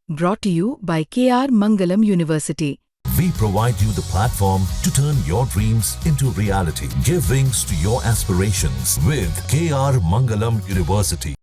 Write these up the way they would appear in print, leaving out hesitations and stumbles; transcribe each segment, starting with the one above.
Brought to you by KR Mangalam University. We provide you the platform to turn your dreams into reality. Give wings to your aspirations with KR Mangalam University.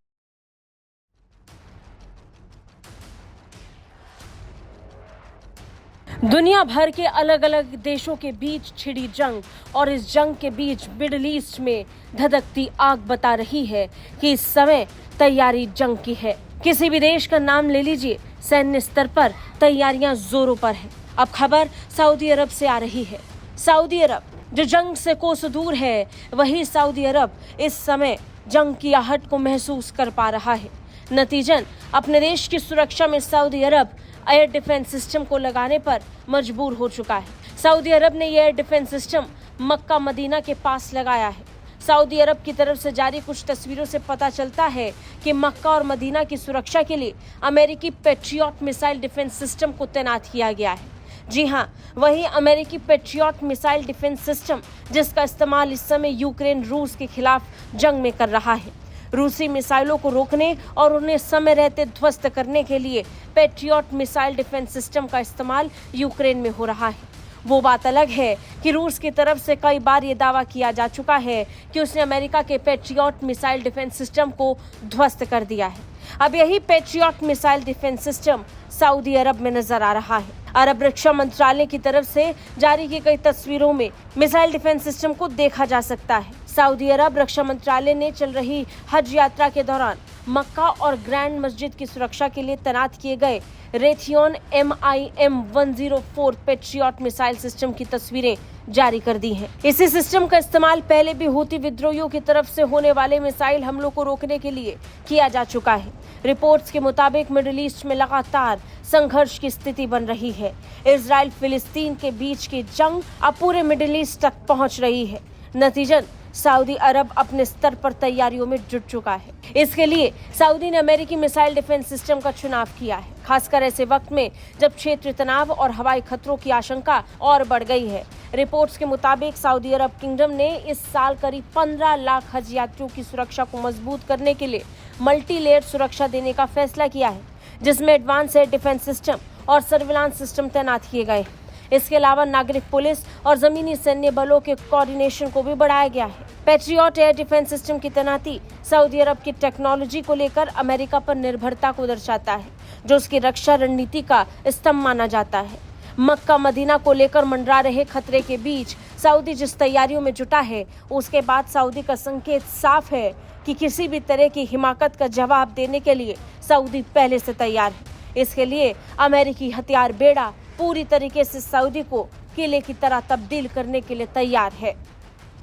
दुनिया भर के अलग अलग देशों के बीच छिड़ी जंग और इस जंग के बीच मिडिल ईस्ट में धधकती आग बता रही है कि इस समय तैयारी जंग की है। किसी भी देश का नाम ले लीजिए, सैन्य स्तर पर तैयारियां जोरों पर है। अब खबर सऊदी अरब से आ रही है। सऊदी अरब जो जंग से कोसों दूर है, वही सऊदी अरब इस समय जंग की आहट को महसूस कर पा रहा है। नतीजन अपने देश की सुरक्षा में सऊदी अरब एयर डिफेंस सिस्टम को लगाने पर मजबूर हो चुका है। सऊदी अरब ने यह एयर डिफेंस सिस्टम मक्का मदीना के पास लगाया है। सऊदी अरब की तरफ से जारी कुछ तस्वीरों से पता चलता है कि मक्का और मदीना की सुरक्षा के लिए अमेरिकी पैट्रियट मिसाइल डिफेंस सिस्टम को तैनात किया गया है। जी हां, वही अमेरिकी पैट्रियट मिसाइल डिफेंस सिस्टम जिसका इस्तेमाल इस समय यूक्रेन रूस के खिलाफ जंग में कर रहा है। रूसी मिसाइलों को रोकने और उन्हें समय रहते ध्वस्त करने के लिए पैट्रियट मिसाइल डिफेंस सिस्टम का इस्तेमाल यूक्रेन में हो रहा है। वो बात अलग है कि रूस की तरफ से कई बार ये दावा किया जा चुका है कि उसने अमेरिका के पैट्रियट मिसाइल डिफेंस सिस्टम को ध्वस्त कर दिया है। अब यही Patriot missile defence system Saudi Arab में नजर आ रहा है। अरब रक्षा मंत्रालय की तरफ से जारी की गई तस्वीरों में मिसाइल डिफेंस सिस्टम को देखा जा सकता है। सऊदी अरब रक्षा मंत्रालय ने चल रही हज यात्रा के दौरान मक्का और ग्रैंड मस्जिद की सुरक्षा के लिए तैनात किए गए Raytheon MIM-104 patriot missile system की तस्वीरें जारी कर दी हैं। इसी सिस्टम का इस्तेमाल पहले भी हूती विद्रोहियों की तरफ से होने वाले मिसाइल हमलों को रोकने के लिए किया जा चुका है। रिपोर्ट्स के मुताबिक मिडिल ईस्ट में लगातार संघर्ष की स्थिति बन रही है। इजराइल फिलिस्तीन के बीच की जंग अब पूरे मिडिल ईस्ट तक पहुंच रही है। नतीजन सऊदी अरब अपने स्तर पर तैयारियों में जुट चुका है। इसके लिए सऊदी ने अमेरिकी मिसाइल डिफेंस सिस्टम का चुनाव किया है, खासकर ऐसे वक्त में जब क्षेत्रीय तनाव और हवाई खतरों की आशंका और बढ़ गई है। रिपोर्ट्स के मुताबिक सऊदी अरब किंगडम ने इस साल करीब 15 लाख हज यात्रियों की सुरक्षा को मजबूत करने के लिए मल्टी लेयर सुरक्षा देने का फैसला किया है, जिसमें एडवांस एयर डिफेंस सिस्टम और सर्विलांस सिस्टम तैनात किए गए। इसके अलावा नागरिक पुलिस और जमीनी सैन्य बलों के कोऑर्डिनेशन को भी बढ़ाया गया है। पैट्रियट एयर डिफेंस सिस्टम की तैनाती सऊदी अरब की टेक्नोलॉजी को लेकर अमेरिका पर निर्भरता को दर्शाता है, जो उसकी रक्षा रणनीति का स्तंभ माना जाता है। मक्का मदीना को लेकर मंडरा रहे खतरे के बीच सऊदी जिस तैयारियों में जुटा है, उसके बाद सऊदी का संकेत साफ है कि किसी भी तरह की हिमाकत का जवाब देने के लिए सऊदी पहले से तैयार है। इसके लिए अमेरिकी हथियार बेड़ा पूरी तरीके से सऊदी को किले की तरह तब्दील करने के लिए तैयार है।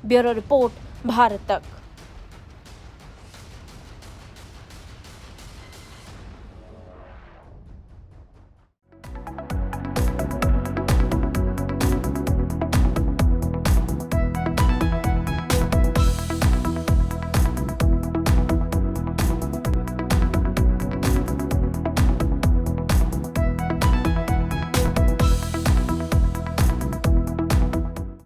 ब्यूरो रिपोर्ट, भारत तक।